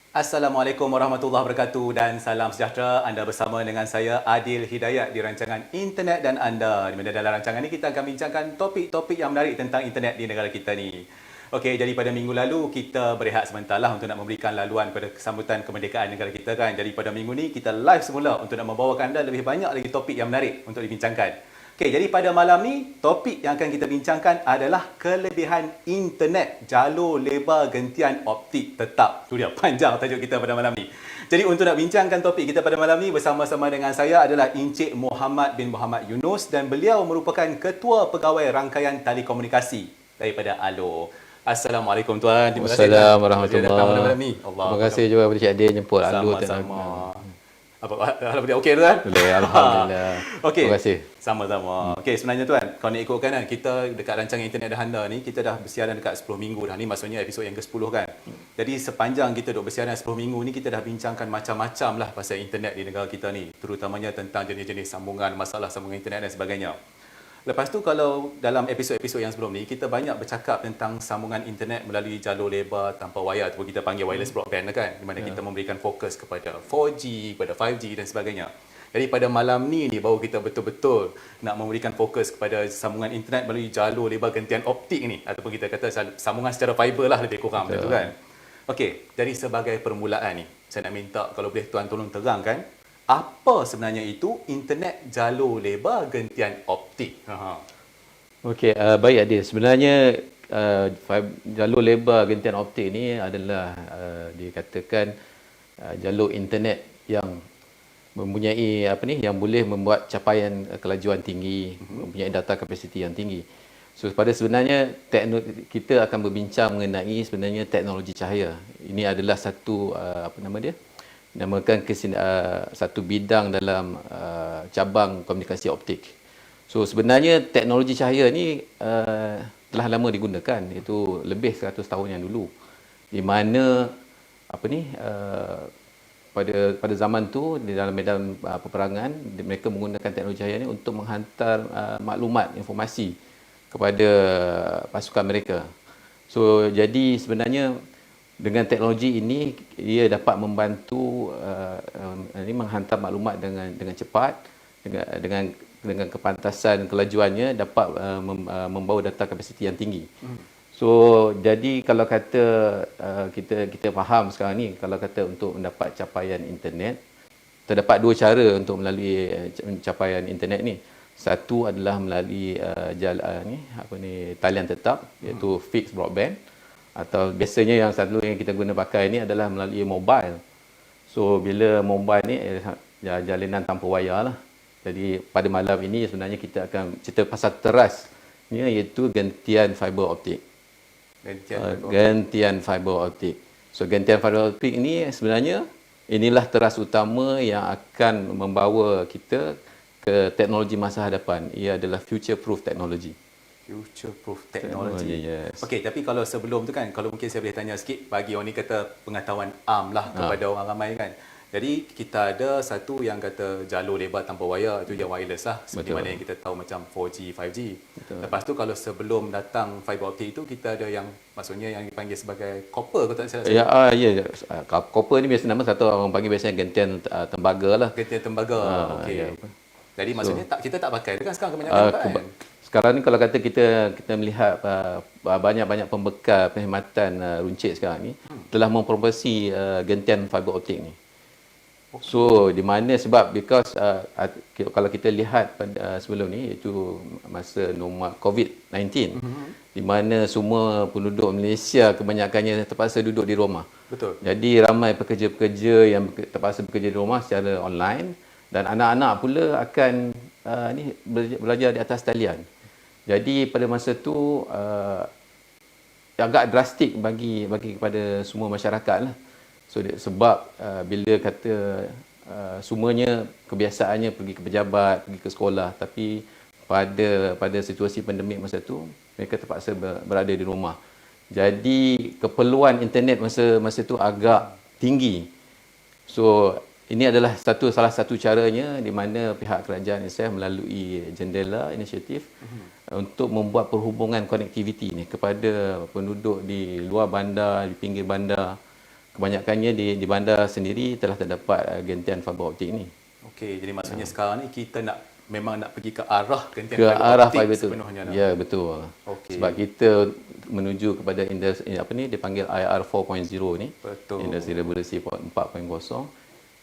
Assalamualaikum warahmatullahi wabarakatuh dan salam sejahtera. Anda bersama dengan saya Adil Hidayat di rancangan Internet dan Anda. Di mana dalam rancangan ini kita akan bincangkan topik-topik yang menarik tentang internet di negara kita ni. Okey, jadi pada minggu lalu kita berehat sebentar lah untuk nak memberikan laluan pada sambutan kemerdekaan negara kita kan. Jadi pada minggu ni kita live semula untuk nak membawakan anda lebih banyak lagi topik yang menarik untuk dibincangkan. Okey, jadi pada malam ni topik yang akan kita bincangkan adalah kelebihan internet jalur lebar gentian optik tetap. Tu dia panjang tajuk kita pada malam ni. Jadi untuk nak bincangkan topik kita pada malam ni bersama-sama dengan saya adalah Encik Muhammad bin Muhammad Yunus dan beliau merupakan Ketua Pegawai Rangkaian Telekomunikasi daripada ALO. Assalamualaikum tuan. Terima kasih Assalamualaikum warahmatullahi wabarakatuh. Terima kasih juga kepada Cik Adil jemput ALO. Sama-sama. Alhamdulillah okey tuan? Boleh, alhamdulillah. Okey. Terima kasih. Sama-sama. Okey, sebenarnya tuan, kalau nak ikutkan kan, kita dekat rancangan Internet dan Anda ni, kita dah bersiaran dekat 10 minggu dah. Ni maksudnya episod yang ke-10 kan. Jadi sepanjang kita duk bersiaran 10 minggu ni, kita dah bincangkan macam-macam lah pasal internet di negara kita ni. Terutamanya tentang jenis-jenis sambungan, masalah sambungan internet dan sebagainya. Lepas tu kalau dalam episod-episod yang sebelum ni, kita banyak bercakap tentang sambungan internet melalui jalur lebar tanpa wayar ataupun kita panggil wireless broadband lah kan. Di mana kita memberikan fokus kepada 4G, kepada 5G dan sebagainya. Jadi pada malam ni baru kita betul-betul nak memberikan fokus kepada sambungan internet melalui jalur lebar gentian optik ni. Ataupun kita kata sambungan secara fiber lah lebih kurang macam tu kan. Okey, jadi sebagai permulaan ni, saya nak minta kalau boleh tuan tolong terangkan apa sebenarnya itu internet jalur lebar gentian optik? Okey, baik Adil. Sebenarnya jalur lebar gentian optik ni adalah dikatakan jalur internet yang mempunyai yang boleh membuat capaian kelajuan tinggi, mempunyai data kapasiti yang tinggi. So pada sebenarnya kita akan berbincang mengenai sebenarnya teknologi cahaya. Ini adalah satu namakan satu bidang dalam cabang komunikasi optik. So sebenarnya teknologi cahaya ni telah lama digunakan, iaitu lebih 100 tahun yang dulu. Di mana pada zaman tu di dalam medan peperangan mereka menggunakan teknologi cahaya ni untuk menghantar maklumat, informasi kepada pasukan mereka. So jadi sebenarnya dengan teknologi ini ia dapat membantu menghantar maklumat dengan cepat, dengan kepantasan kelajuannya dapat membawa data kapasiti yang tinggi. So jadi kalau kata kita faham sekarang ni, kalau kata untuk mendapat capaian internet terdapat dua cara untuk melalui capaian internet ni. Satu adalah melalui talian tetap, iaitu fixed broadband, atau biasanya yang selalu yang kita guna pakai ni adalah melalui mobile. So bila mobile ni jalinan tanpa wayar lah. Jadi pada malam ini sebenarnya kita akan cerita pasal terasnya, iaitu gentian fiber optik. Gentian fiber optik. So gentian fiber optik ni sebenarnya inilah teras utama yang akan membawa kita ke teknologi masa hadapan. Ia adalah future proof technology. Future proof technology. Yes. Okey, tapi kalau sebelum tu kan, kalau mungkin saya boleh tanya sikit bagi orang ni kata pengetahuan am lah kepada orang ramai kan. Jadi kita ada satu yang kata jalur lebar tanpa wayar, itu yang wireless lah. Seperti mana yang kita tahu macam 4G, 5G. Betul. Lepas tu kalau sebelum datang fiber optik itu, kita ada yang maksudnya yang dipanggil sebagai copper, kalau tak salah. Ya. Copper ni biasa nama satu orang panggil biasanya gentian tembaga lah. Gentian tembaga. Okey. Ya. Jadi maksudnya kita tak pakai kan sekarang kebanyakan kan? Sekarang ni kalau kata kita melihat banyak-banyak pembekal perkhidmatan runcit sekarang ni telah mempromosi gentian fiber optik ni. So di mana sebab because kalau kita lihat pada sebelum ni, iaitu masa normal COVID-19, di mana semua penduduk Malaysia kebanyakannya terpaksa duduk di rumah. Betul. Jadi ramai pekerja-pekerja yang terpaksa bekerja di rumah secara online, dan anak-anak pula akan belajar di atas talian. Jadi pada masa tu agak drastik bagi kepada semua masyarakat lah. So sebab bila kata semuanya kebiasaannya pergi ke pejabat, pergi ke sekolah, tapi pada situasi pandemik masa tu mereka terpaksa berada di rumah. Jadi keperluan internet masa tu agak tinggi. So ini adalah salah satu caranya di mana pihak kerajaan Malaysia melalui Jendela inisiatif untuk membuat perhubungan konektiviti ni kepada penduduk di luar bandar, di pinggir bandar, kebanyakannya di bandar sendiri telah terdapat gentian fiber optik ni. Okey, jadi maksudnya sekarang ni kita memang nak pergi ke arah gentian Ke fiber arah optik fiber tu. sepenuhnya lah. Ya, betul. Okey. Sebab kita menuju kepada industri apa ni dipanggil IR 4.0 ni. Betul. Industri revolusi 4.0.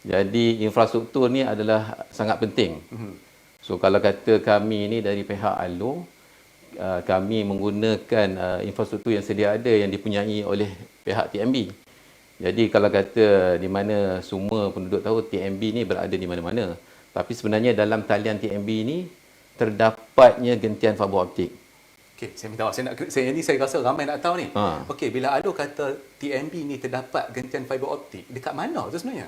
Jadi infrastruktur ni adalah sangat penting. So kalau kata kami ni dari pihak ALO, kami menggunakan infrastruktur yang sedia ada yang dipunyai oleh pihak TMB. Jadi kalau kata di mana semua penduduk tahu TMB ni berada di mana-mana. Tapi sebenarnya dalam talian TMB ni terdapatnya gentian fiber optik. Okey, saya minta maaf. Saya rasa ramai nak tahu ni. Okey, bila Ado kata TMB ni terdapat gentian fiber optik, dekat mana tu sebenarnya?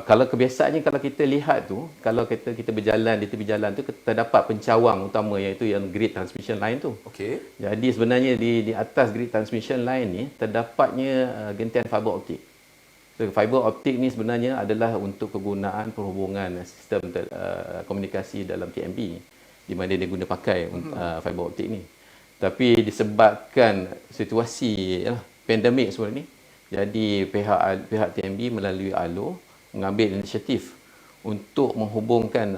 Kalau kebiasaannya kalau kita lihat tu, kalau kita berjalan di tepi jalan tu terdapat pencawang utama iaitu yang grid transmission line tu. Okey. Jadi sebenarnya di atas grid transmission line ni terdapatnya gentian fiber optik. So, fiber optik ni sebenarnya adalah untuk kegunaan perhubungan sistem komunikasi dalam TMB di mana dia guna pakai fiber optik ni. Tapi disebabkan situasi pandemik sebenarnya ni, jadi pihak TMB melalui ALO mengambil inisiatif untuk menghubungkan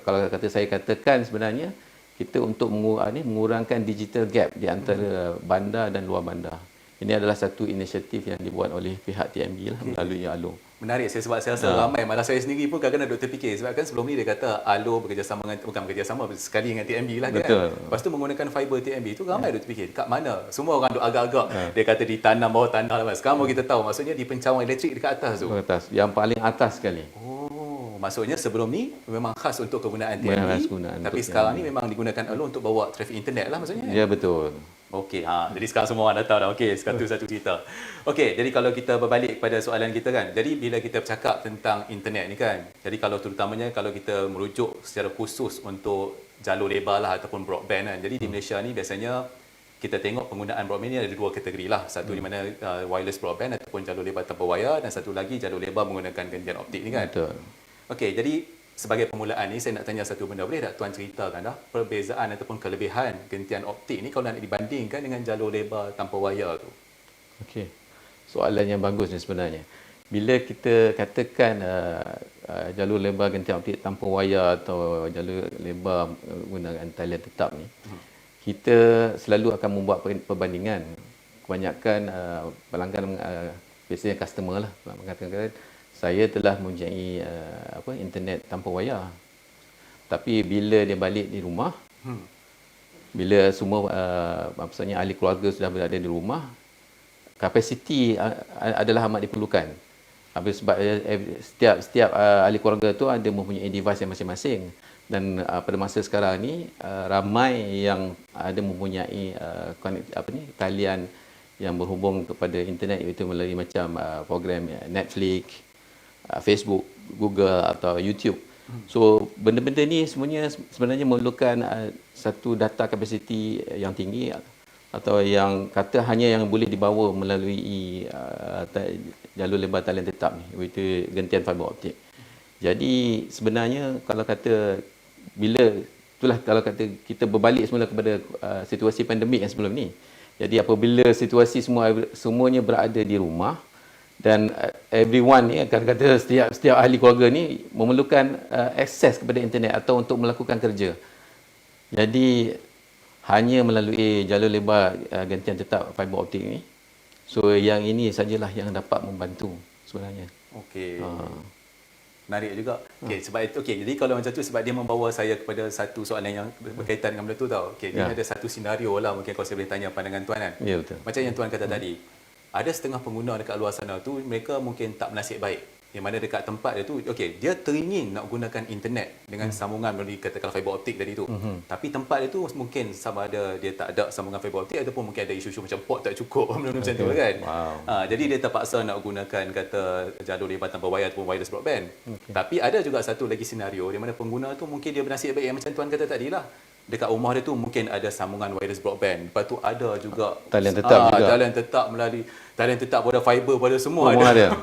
kalau saya katakan sebenarnya kita untuk mengurangkan digital gap di antara bandar dan luar bandar. Ini adalah satu inisiatif yang dibuat oleh pihak TMB lah melalui ALO. Menarik sebab saya rasa ramai, malah saya sendiri pun kadang-kadang duk terfikir sebab kan sebelum ni dia kata ALO bekerjasama dengan, bukan bekerjasama sekali dengan TMB lah kan. Betul. Lepas tu menggunakan fiber TMB tu ramai duk terfikir kat mana. Semua orang duk agak-agak dia kata ditanam bawah tanah lah. Sekarang kita tahu maksudnya di pencawang elektrik dekat atas tu. Atas, yang paling atas sekali. Oh, maksudnya sebelum ni memang khas untuk kegunaan TMB. Tapi untuk sekarang ni memang digunakan ALO untuk bawa trafik internet lah maksudnya. Ya, betul. Okey, jadi sekarang semua orang dah tahu dah. Okey, satu cerita. Okey, jadi kalau kita berbalik kepada soalan kita kan. Jadi bila kita bercakap tentang internet ni kan. Jadi kalau terutamanya kalau kita merujuk secara khusus untuk jalur lebar lah ataupun broadband kan. Jadi di Malaysia ni biasanya kita tengok penggunaan broadband ni ada dua kategori lah. Satu di mana wireless broadband ataupun jalur lebar tanpa wayar dan satu lagi jalur lebar menggunakan gentian optik ni kan. Betul. Okey, jadi sebagai permulaan ni saya nak tanya satu benda, boleh tak tuan ceritakan dah perbezaan ataupun kelebihan gentian optik ni kalau nak dibandingkan dengan jalur lebar tanpa wayar tu? Okey. Soalan yang bagus ni sebenarnya. Bila kita katakan jalur lebar gentian optik tanpa wayar atau jalur lebar menggunakan talian tetap ni, kita selalu akan membuat perbandingan. Kebanyakan pelanggan biasanya customer lah mengatakan saya telah mempunyai internet tanpa wayar. Tapi bila dia balik di rumah, bila semua maksudnya ahli keluarga sudah berada di rumah, kapasiti adalah amat diperlukan. Sebab setiap ahli keluarga tu ada mempunyai device yang masing-masing. Dan pada masa sekarang ni ramai yang ada mempunyai talian yang berhubung kepada internet, iaitu melalui macam program Netflix, Facebook, Google atau YouTube. So benda-benda ni sebenarnya memerlukan satu data kapasiti yang tinggi atau yang kata hanya yang boleh dibawa melalui jalur lebar talian tetap ni, iaitu gentian fiber optik. Jadi sebenarnya kalau kata kalau kata kita berbalik semula kepada situasi pandemik yang sebelum ni. Jadi apabila situasi semuanya berada di rumah dan everyone ni akan kata setiap ahli keluarga ni memerlukan akses kepada internet atau untuk melakukan kerja. Jadi hanya melalui jalur lebar gentian tetap fiber optik ni. So yang ini sajalah yang dapat membantu sebenarnya. Okey. Menarik juga. Okey, sebab itu jadi kalau macam tu sebab dia membawa saya kepada satu soalan yang berkaitan dengan benda tu tau. Okey, ini ada satu senario lah mungkin kalau saya boleh tanya pandangan tuan kan. Ya, betul. Macam yang tuan kata tadi. Ada setengah pengguna dekat luar sana tu mereka mungkin tak bernasib baik. Yang mana dekat tempat dia tu dia teringin nak gunakan internet dengan sambungan melalui katakanlah fiber optik tadi tu. Tapi tempat dia tu mungkin sama ada dia tak ada sambungan fiber optik ataupun mungkin ada isu-isu macam port tak cukup benda macam tu kan. Jadi dia terpaksa nak gunakan kata jalur lebar tanpa wayar ataupun wireless broadband. Tapi ada juga satu lagi senario di mana pengguna tu mungkin dia bernasib baik yang macam tuan kata tadi lah. Dekat rumah dia tu mungkin ada sambungan wireless broadband. Lepas tu ada juga talian tetap juga. Talian tetap melalui talian tetap pada fiber pada semua ada.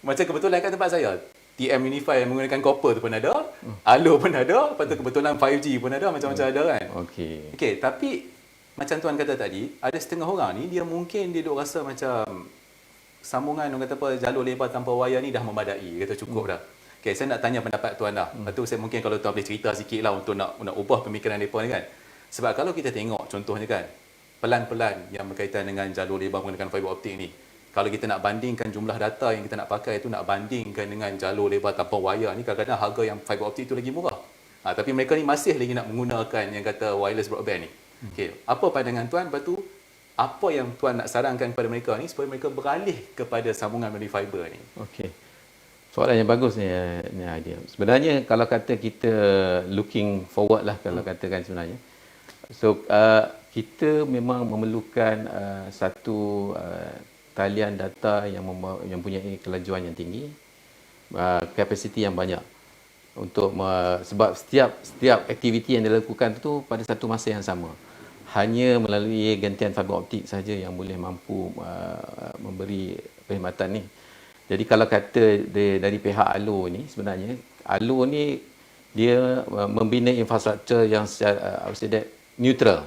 Macam kebetulan kat tempat saya TM Unify yang menggunakan copper tu pun ada, ALO pun ada, lepas tu kebetulan 5G pun ada, macam-macam ada kan. Okey. Okey, tapi macam tuan kata tadi, ada setengah orang ni dia mungkin dia duk rasa macam sambungan orang kata apa jalur lebar tanpa wayar ni dah memadai, kata cukup dah. Okey, saya nak tanya pendapat tuan dah. Lepas tu saya mungkin kalau tuan boleh cerita sikitlah untuk nak ubah pemikiran depa ni kan. Sebab kalau kita tengok contohnya kan, pelan-pelan yang berkaitan dengan jalur lebar menggunakan fiber optik ni. Kalau kita nak bandingkan jumlah data yang kita nak pakai tu nak bandingkan dengan jalur lebar tanpa wayar ni, kadang-kadang harga yang fiber optik tu lagi murah. Tapi mereka ni masih lagi nak menggunakan yang kata wireless broadband ni. Okey, apa pandangan tuan? Lepas tu apa yang tuan nak sarankan kepada mereka ni supaya mereka beralih kepada sambungan melalui fiber ni? Okey. Soalan yang bagus ni idea. Sebenarnya kalau kata kita looking forward lah kalau katakan sebenarnya. So kita memang memerlukan satu talian data yang mempunyai kelajuan yang tinggi, kapasiti yang banyak untuk sebab setiap aktiviti yang dilakukan tu pada satu masa yang sama. Hanya melalui gantian fiber optik saja yang boleh mampu memberi perkhidmatan ni. Jadi kalau kata dari pihak ALO ni, sebenarnya ALO ni dia membina infrastruktur yang secara neutral.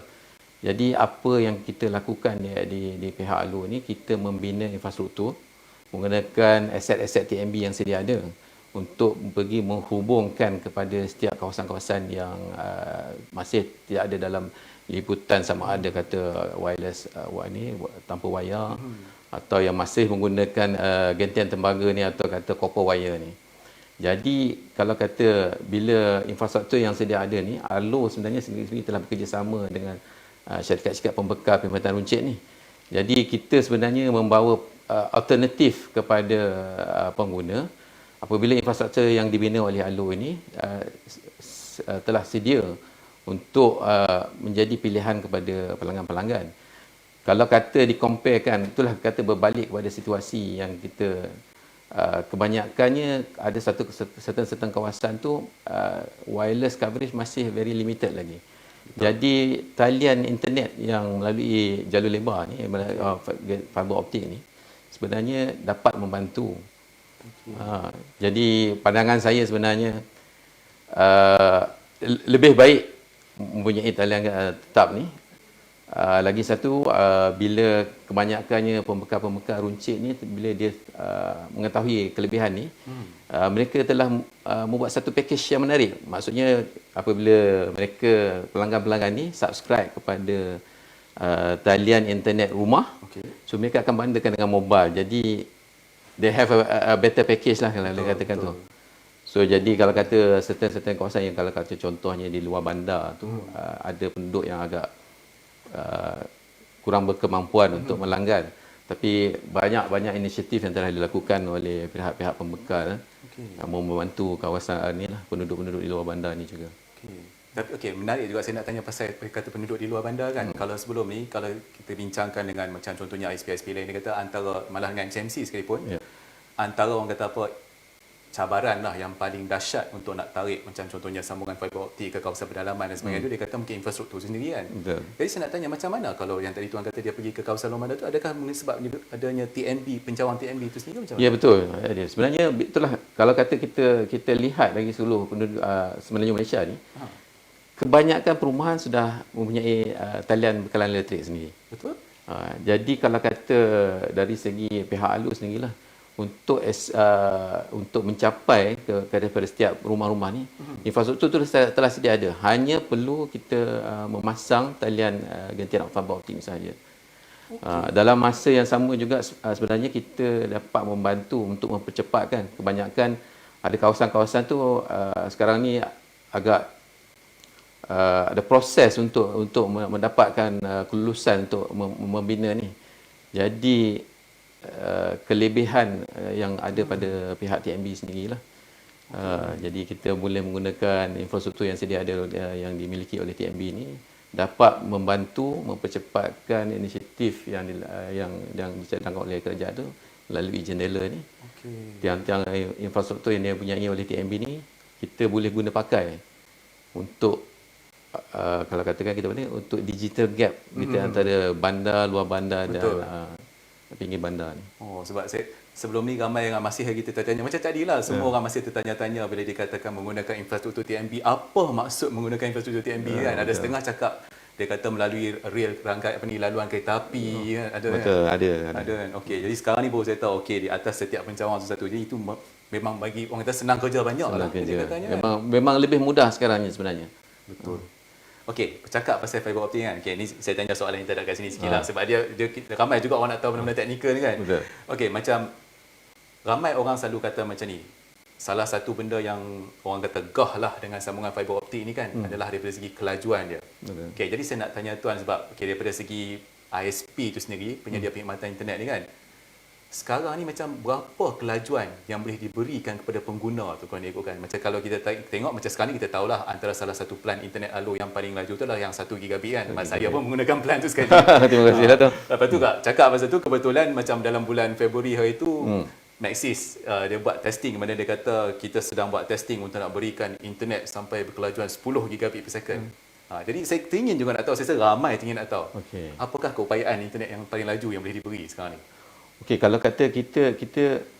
Jadi apa yang kita lakukan di pihak ALO ni, kita membina infrastruktur menggunakan aset-aset TNB yang sedia ada untuk pergi menghubungkan kepada setiap kawasan-kawasan yang masih tidak ada dalam liputan sama ada kata wireless tanpa wayar atau yang masih menggunakan gantian tembaga ni atau kata copper wire ni. Jadi kalau kata bila infrastruktur yang sedia ada ni, ALO sebenarnya sendiri telah bekerjasama dengan syarikat-syarikat pembekal perkhidmatan runcit ni. Jadi kita sebenarnya membawa alternatif kepada pengguna apabila infrastruktur yang dibina oleh ALO ini telah sedia untuk menjadi pilihan kepada pelanggan-pelanggan. Kalau kata dikomparekan, itulah kata berbalik kepada situasi yang kita kebanyakannya ada certain kawasan tu wireless coverage masih very limited lagi. Betul. Jadi talian internet yang melalui jalur lebar ni, fiber optik ni sebenarnya dapat membantu. Jadi pandangan saya sebenarnya lebih baik mempunyai talian tetap ni. Lagi satu, bila kebanyakannya pembekal-pembekal runcit ni, bila dia mengetahui kelebihan ni, mereka telah membuat satu package yang menarik. Maksudnya apabila mereka pelanggan-pelanggan ni subscribe kepada talian internet rumah, so mereka akan bundlekan dengan mobile. Jadi they have a better package lah kalau boleh katakan tu. So jadi kalau kata certain kawasan yang kalau kata contohnya di luar bandar tu ada penduduk yang agak kurang berkemampuan untuk melanggan, tapi banyak inisiatif yang telah dilakukan oleh pihak-pihak pembekal membantu kawasan ni lah, penduduk-penduduk di luar bandar ni juga. Tapi menarik juga saya nak tanya pasal kata penduduk di luar bandar kan. Kalau sebelum ni kalau kita bincangkan dengan macam contohnya ISP-ISP lain, dia kata antara malah dengan HMC sekalipun, antara orang kata apa cabaran lah yang paling dahsyat untuk nak tarik macam contohnya sambungan fiber optik ke kawasan pedalaman dan sebagainya, dia kata mungkin infrastruktur sendiri kan. Jadi saya nak tanya macam mana kalau yang tadi tuan kata dia pergi ke kawasan luar bandar tu, adakah sebab adanya TNB, pencawang TNB itu sendiri macam mana? Ya betul. Sebenarnya itulah kalau kata kita lihat dari seluruh penduduk semenanjung Malaysia ni, kebanyakan perumahan sudah mempunyai talian bekalan elektrik sendiri. Betul. Jadi kalau kata dari segi pihak ALO sendirilah untuk mencapai kepada setiap rumah-rumah ni, infrastruktur tu telah sedia ada. Hanya perlu kita memasang talian gantian fiber optik sahaja. Dalam masa yang sama juga sebenarnya kita dapat membantu untuk mempercepatkan. Kebanyakan ada kawasan-kawasan tu sekarang ni agak ada proses untuk mendapatkan kelulusan untuk membina ni. Jadi kelebihan yang ada pada pihak TNB sendirilah. Jadi kita boleh menggunakan infrastruktur yang sedia ada yang dimiliki oleh TNB ni dapat membantu mempercepatkan inisiatif yang dicadangkan oleh kerajaan tu melalui jendela ni. Tiang-tiang infrastruktur yang dipunyai oleh TNB ni kita boleh guna pakai untuk kalau katakan kita untuk digital gap kita antara bandar, luar bandar. Betul. Dan pinggir bandar ni. Sebab sebelum ni ramai yang masih lagi tertanya macam tadilah semua orang masih tertanya-tanya bila dikatakan menggunakan infrastruktur TNB, apa maksud menggunakan infrastruktur TNB kan? Ada setengah cakap dia kata melalui rel rangkaian laluan kereta api kan, ada Betul, kan? ada. Ada kan. Okey, jadi sekarang ni baru saya tahu okey di atas setiap pencawang satu. Jadi itu memang bagi orang kata senang kerja banyak lah Senang kerja. katanya. Memang lebih mudah sekarang ni sebenarnya. Betul. Okey, bercakap pasal fiber optik kan. Okey, ni saya tanya soalan yang tak ada kat sini sikit lah sebab dia ramai juga orang nak tahu benda-benda teknikal ni kan. Betul. Okey, macam ramai orang selalu kata macam ni. Salah satu benda yang orang kata gah lah dengan sambungan fiber optik ni kan adalah daripada segi kelajuan dia. Betul. Okey, jadi saya nak tanya tuan sebab daripada segi ISP tu sendiri, penyedia perkhidmatan internet ni kan. Sekarang ni macam berapa kelajuan yang boleh diberikan kepada pengguna tu kalau diikutkan. Macam kalau kita tengok macam sekarang ni kita tahulah antara salah satu plan internet Allo yang paling laju tu adalah yang 1 GB kan. Mak saya pun menggunakan plan tu sekali. Terima kasih lah tu. Lepas tu Kak, cakap pasal tu kebetulan macam dalam bulan Februari hari tu Maxis dia buat testing, kemudian dia kata kita sedang buat testing untuk nak berikan internet sampai berkelajuan 10 GB per second. Jadi saya ingin juga nak tahu, saya rasa ramai ingin nak tahu. Okey. Apakah keupayaan internet yang paling laju yang boleh diberi sekarang ni? Okey, kalau kata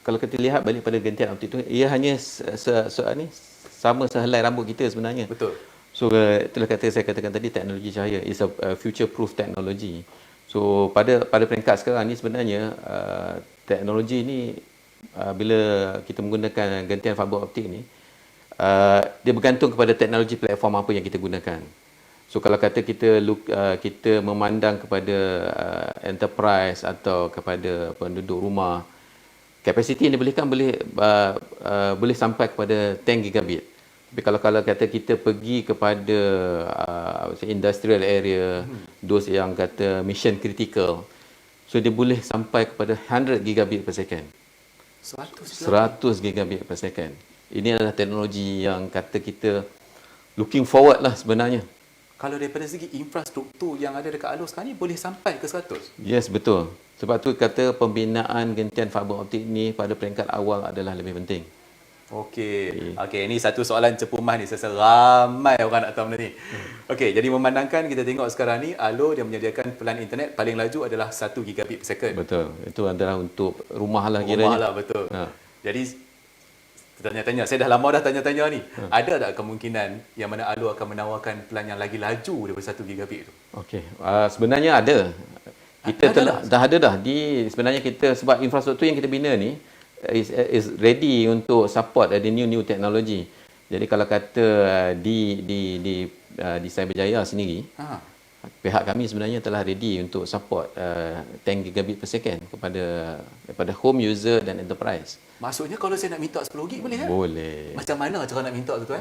kalau kita lihat balik pada gentian optik tu, ia hanya sama sehelai rambut kita sebenarnya. Betul. So itulah saya katakan tadi, teknologi cahaya is a future proof technology. So pada peringkat sekarang ni sebenarnya teknologi ni bila kita menggunakan gentian fiber optik ni dia bergantung kepada teknologi platform apa yang kita gunakan. So kalau kata kita memandang kepada enterprise atau kepada penduduk rumah, kapasiti yang dibolehkan boleh sampai kepada 10 gigabit. Tapi kalau kata kita pergi kepada industrial area, those yang kata mission critical, so dia boleh sampai kepada 100 gigabit per second. 100 gigabit per second. Ini adalah teknologi yang kata kita looking forward lah sebenarnya. Kalau daripada segi infrastruktur yang ada dekat Allo sekarang ni boleh sampai ke 100? Yes, betul. Sebab tu kata pembinaan gentian fiber optik ni pada peringkat awal adalah lebih penting. Okey, ini satu soalan cepu mas ni. Saya rasa ramai orang nak tahu benda ni. Okey, jadi memandangkan kita tengok sekarang ni Allo dia menyediakan pelan internet paling laju adalah 1 gigabit per second. Betul. Itu adalah untuk rumah lah kiranya. Rumah lah, betul. Jadi tanya-tanya, saya dah lama dah tanya-tanya ni. Ada tak kemungkinan yang mana Allo akan menawarkan pelan yang lagi laju daripada 1 gigabit tu? Okey, sebenarnya ada. Kita dah ada dah. Sebenarnya kita sebab infrastruktur yang kita bina ni is ready untuk support the new technology. Jadi kalau kata di Cyberjaya sendiri, pihak kami sebenarnya telah ready untuk support 10 gigabit per second kepada home user dan enterprise. Maksudnya kalau saya nak minta 10 gig boleh kan? Boleh. Macam mana cara nak minta tu tuan?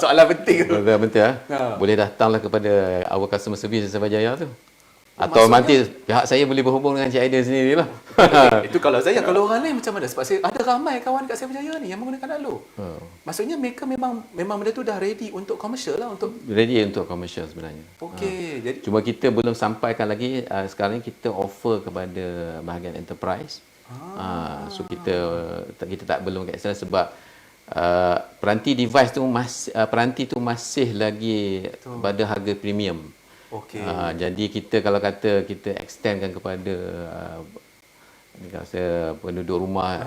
Soalan penting tu. Betul. Boleh datanglah kepada our customer service Cyberjaya tu. Atau nanti pihak saya boleh berhubung dengan Cik Aida sendirilah. Itu kalau saya, kalau orang lain macam mana? Sebab saya ada ramai kawan dekat Cyberjaya ni yang menggunakan Allo. Maksudnya mereka memang benda tu dah ready untuk komersial lah, untuk ready untuk komersial sebenarnya. Okey, jadi cuma kita belum sampaikan lagi. Sekarang ni kita offer kepada bahagian enterprise. So kita tak belum kat sana sebab peranti device tu masih lagi pada harga premium. Okey. Jadi kita kalau kata kita extendkan kepada penduduk rumah,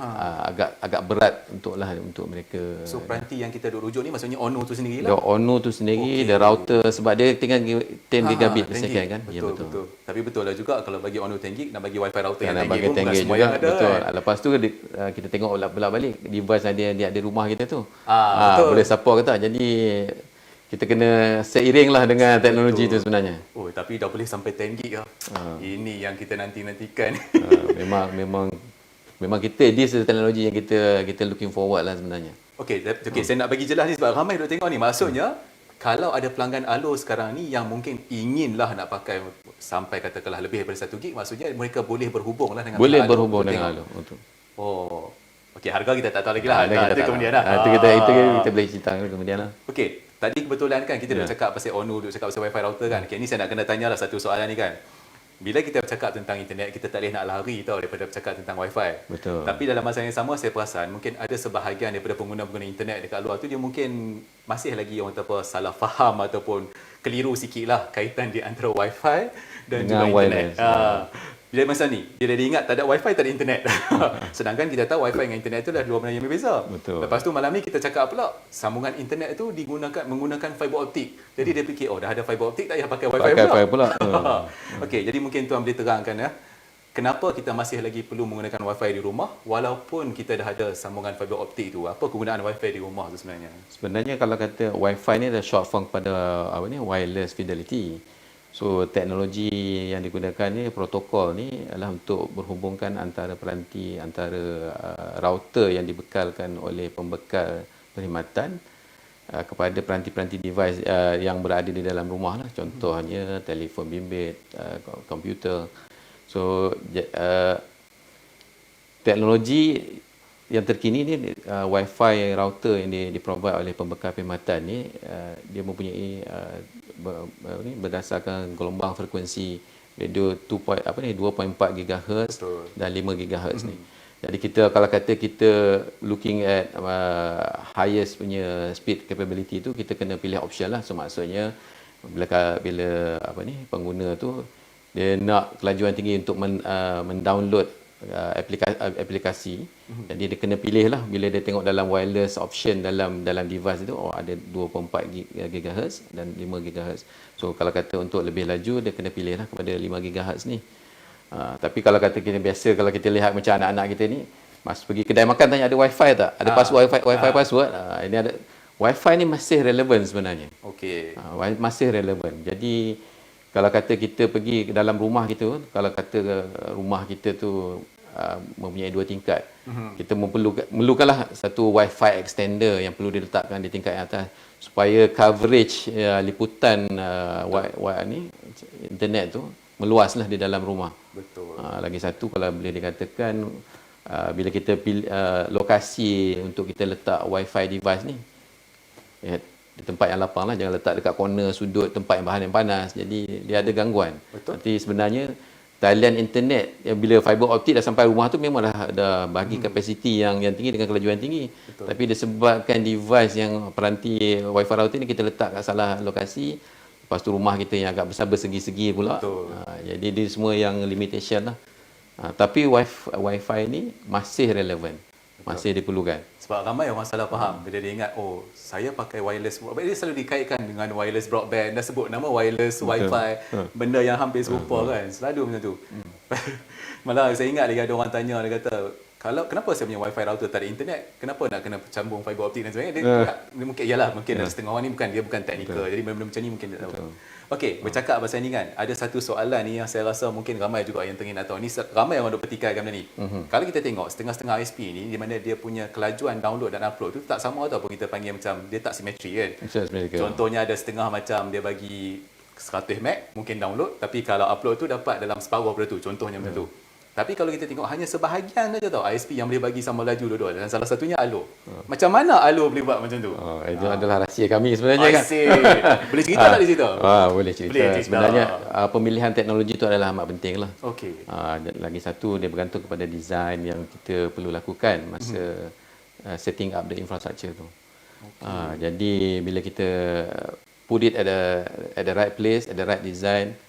agak berat untuk mereka. So peranti yang kita rujuk ni maksudnya ONO tu sendiri lah. ONO tu sendiri, the router sebab dia tinggal 10 gigabit per second kan. Betul, Ya, betul. Tapi betul lah juga kalau bagi ONO 10 gig nak bagi wifi router yang Nak 10 bagi gig pun 10 bukan gig semua juga, yang ada. betul. Kan? Lepas tu kita tengok balik device yang di rumah kita tu. Betul. Boleh support ke tak. Jadi kita kena seiring lah dengan teknologi tu sebenarnya. Oh, tapi dah boleh sampai 10 gig lah. Ini yang kita nantikan. Memang this is teknologi yang kita looking forward lah sebenarnya. Okey, saya nak bagi jelas ni sebab ramai duk tengok ni. Maksudnya kalau ada pelanggan Allo sekarang ni yang mungkin inginlah nak pakai sampai katakanlah lebih daripada 1 gig, maksudnya mereka boleh berhubung lah dengan boleh berhubung dengan Allo. Betul. Oh. Okey, harga kita tak tahu lagi lah. Itu kemudian lah. Itu kita boleh cerita kemudian lah. Okey, tadi kebetulan kan kita duk cakap pasal ONO, duk cakap pasal wifi router kan. Okey, ni saya nak kena tanyalah satu soalan ni kan. Bila kita bercakap tentang internet, kita tak boleh nak lari tau daripada bercakap tentang wifi. Betul. Tapi dalam masa yang sama saya perasan mungkin ada sebahagian daripada pengguna-pengguna internet dekat luar tu dia mungkin masih lagi orang kata apa salah faham ataupun keliru sikit lah kaitan di antara wifi dan juga internet. Bila masa ni, dia ingat tak ada wifi, tak ada internet. Sedangkan kita tahu wifi dengan internet tu dah dua benda yang berbeza. Betul. Lepas tu malam ni kita cakap pula, sambungan internet tu menggunakan fiber optik. Jadi dia fikir, oh dah ada fiber optik, tak payah pakai wifi pula. Wifi pula. Okey, jadi mungkin tuan boleh terangkan ya, kenapa kita masih lagi perlu menggunakan wifi di rumah walaupun kita dah ada sambungan fiber optik tu. Apa kegunaan wifi di rumah tu sebenarnya? Sebenarnya kalau kata wifi ni adalah short form kepada wireless fidelity. So teknologi yang digunakan ni, protokol ni adalah untuk berhubungkan antara peranti, antara router yang dibekalkan oleh pembekal perkhidmatan kepada peranti-peranti device yang berada di dalam rumah lah. Contohnya telefon bimbit, komputer. So teknologi yang terkini ni, wifi router yang di-provide oleh pembekal perkhidmatan ni, dia mempunyai berdasarkan gelombang frekuensi radio 2.4 GHz dan 5 GHz ni. Jadi kita kalau kata kita looking at highest punya speed capability tu, kita kena pilih option lah. So maksudnya bila pengguna tu dia nak kelajuan tinggi untuk mendownload aplikasi, jadi dia kena pilih lah. Bila dia tengok dalam wireless option dalam device itu, ada 2.4 GHz dan 5 GHz. So kalau kata untuk lebih laju, dia kena pilih lah kepada 5 GHz ni. Tapi kalau kata kita biasa, kalau kita lihat macam anak-anak kita ni, pergi kedai makan tanya ada wifi tak? Ada password wifi password. Ini ada wifi ni masih relevan sebenarnya. Okey. Masih relevan. Jadi kalau kata kita pergi ke dalam rumah kita, kalau kata rumah kita tu mempunyai 2 tingkat, kita memerlukanlah satu wifi extender yang perlu diletakkan di tingkat yang atas supaya coverage liputan internet tu meluaslah di dalam rumah. Betul. Lagi satu, kalau boleh dikatakan bila kita pilih lokasi untuk kita letak wifi device ni, di tempat yang lapang lah, jangan letak dekat corner sudut tempat yang bahan yang panas, jadi dia ada gangguan. Betul. Nanti sebenarnya talian internet yang bila fiber optik dah sampai rumah tu memang dah bagi kapasiti yang tinggi dengan kelajuan tinggi. Betul. Tapi disebabkan device yang peranti wifi router ni kita letak kat salah lokasi, lepas tu rumah kita yang agak besar bersegi-segi pula. Jadi dia semua yang limitation lah. Tapi wifi ni masih relevan. Masih diperlukan. Sebab ramai orang salah faham bila dia ingat, oh saya pakai wireless broadband. Dia selalu dikaitkan dengan wireless broadband. Dah sebut nama wireless, wifi, benda yang hampir serupa kan. Selalu macam tu. Malah saya ingat lagi ada orang tanya, dia kata, kenapa saya punya wifi router tak ada internet? Kenapa nak kena sambung fiber optik dan sebagainya? Dia mungkin ada setengah orang ni dia bukan teknikal. Jadi benda-benda macam ni mungkin tak tahu. Okey, bercakap pasal ni kan, ada satu soalan ni yang saya rasa mungkin ramai juga yang teringin nak tahu. Ni ramai orang duk petikaikan benda ni. Kalau kita tengok setengah-setengah ISP ni, di mana dia punya kelajuan download dan upload tu tak sama ataupun kita panggil macam dia tak simetri kan. Contohnya ada setengah macam dia bagi 100 meg mungkin download, tapi kalau upload tu dapat dalam separuh daripada tu. Contohnya macam tu. Tapi kalau kita tengok hanya sebahagian saja tau ISP yang boleh bagi sama laju dua-dua, dan salah satunya Allo. Macam mana Allo boleh buat macam tu? Itu adalah rahsia kami sebenarnya kan. Boleh cerita tak di situ? Boleh cerita. Sebenarnya pemilihan teknologi itu adalah amat penting lah. Okey. Lagi satu, dia bergantung kepada design yang kita perlu lakukan masa setting up the infrastructure tu. Jadi bila kita put it at the right place, at the right design,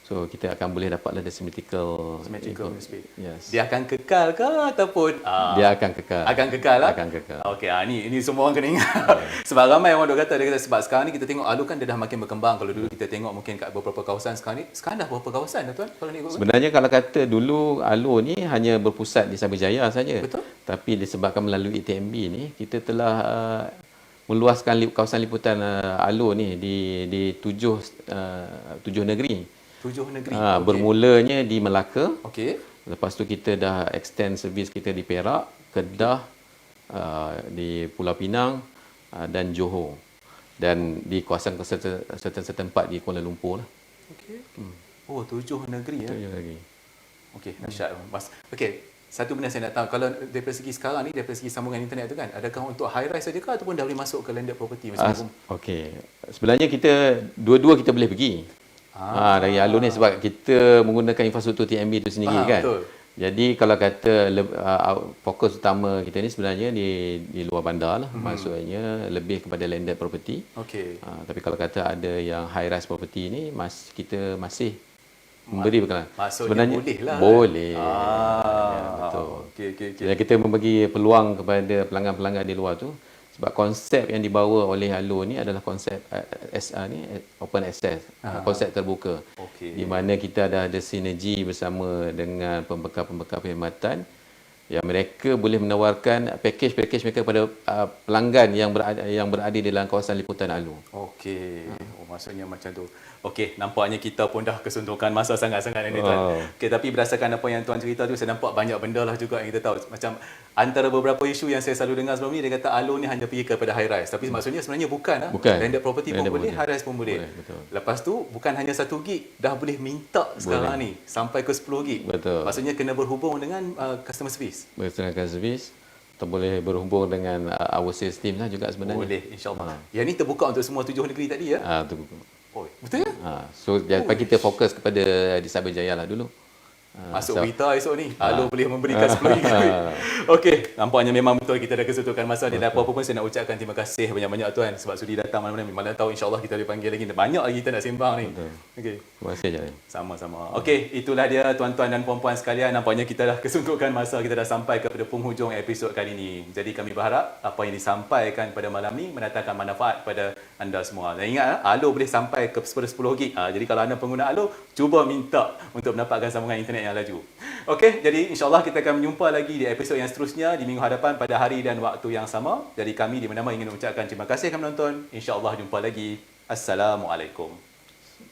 so kita akan boleh dapatlah the symmetrical speed. Yes. Dia akan kekal ke ataupun dia akan kekal. Akan kekal lah. Akan kekal. Okey, ini semua orang kena ingat. Sebab ramai orang dia kata sebab sekarang ni kita tengok Allo kan dia dah makin berkembang. Kalau dulu kita tengok mungkin kat beberapa kawasan, sekarang dah berapa kawasan dah tuan kalau ni ikut. Sebenarnya kalau kata dulu Allo ni hanya berpusat di Cyberjaya saja. Betul. Tapi disebabkan melalui TMB ni kita telah meluaskan kawasan liputan Allo ni di 7 negeri. 7 negeri. Okay. Bermulanya di Melaka. Okey. Lepas tu kita dah extend servis kita di Perak, Kedah, di Pulau Pinang dan Johor. Dan di kawasan setempat di Kuala Lumpur lah. Okey. Oh, 7 negeri ya. 7 negeri. Okey, dahsyat. Okey. Satu benda saya nak tahu, kalau dari segi sekarang ni, dari segi sambungan internet tu kan, adakah untuk high rise saja ke ataupun dah boleh masuk ke landed property macam Okey. Sebenarnya kita dua-dua kita boleh pergi. Dari Allo ni sebab kita menggunakan infrastruktur TMB itu sendiri kan. Betul. Jadi kalau kata fokus utama kita ni sebenarnya di luar bandar lah. Maksudnya lebih kepada landed property. Okey. Tapi kalau kata ada yang high rise property ni kita masih memberi bekalan. Maksudnya boleh lah. Boleh. Ah, Ya, betul. Okey. Dan kita membagi peluang kepada pelanggan-pelanggan di luar tu, sebab konsep yang dibawa oleh Halo ni adalah konsep SA ni open access, konsep terbuka. Okey. Di mana kita ada sinergi bersama dengan pembekal-pembekal perkhidmatan yang mereka boleh menawarkan package-package mereka kepada pelanggan yang berada di dalam kawasan liputan Halo. Okey. Maksudnya macam tu. Okey, nampaknya kita pun dah kesuntukan masa sangat-sangat ni tuan. Okey, tapi berdasarkan apa yang tuan cerita tu, saya nampak banyak benda lah juga yang kita tahu. Macam antara beberapa isu yang saya selalu dengar sebelum ni, dia kata Halo ni hanya pergi kepada high rise. Tapi maksudnya sebenarnya bukan. Landed property pun boleh, high rise pun boleh. Betul. Lepas tu bukan hanya 1 gig, dah boleh minta sekarang ni sampai ke 10 gig. Betul. Maksudnya kena berhubung dengan customer service. Bersenangkan servis atau boleh berhubung dengan our sales team lah juga sebenarnya. Boleh, insyaAllah. Yang ni terbuka untuk semua 7 negeri tadi ya? Tu. Oh, betul ya? So lepas kita fokus kepada di Sabah Jaya lah dulu. Masuk berita esok ni. Halo boleh memberikan 10 gig. Okey, nampaknya memang betul kita dah kesuntukan masa ni. Dan apa-apa pun saya nak ucapkan terima kasih banyak-banyak tuan sebab sudi datang malam-malam ni. Mana tahu insya-Allah kita dipanggil lagi. Banyak lagi kita nak sembang ni. Okey. Terima kasih Jaya. Sama-sama. Okey, itulah dia tuan-tuan dan puan-puan sekalian. Nampaknya kita dah kesuntukan masa. Kita dah sampai kepada penghujung episod kali ini. Jadi kami berharap apa yang disampaikan pada malam ni mendatangkan manfaat kepada anda semua. Dan ingat, Halo boleh sampai ke 10 gig. Jadi kalau anda pengguna Halo, cuba minta untuk mendapatkan sambungan internet yang laju. Okey, jadi insyaAllah kita akan berjumpa lagi di episod yang seterusnya di minggu hadapan pada hari dan waktu yang sama. Jadi kami di mana-mana ingin mengucapkan terima kasih kerana menonton. InsyaAllah jumpa lagi. Assalamualaikum.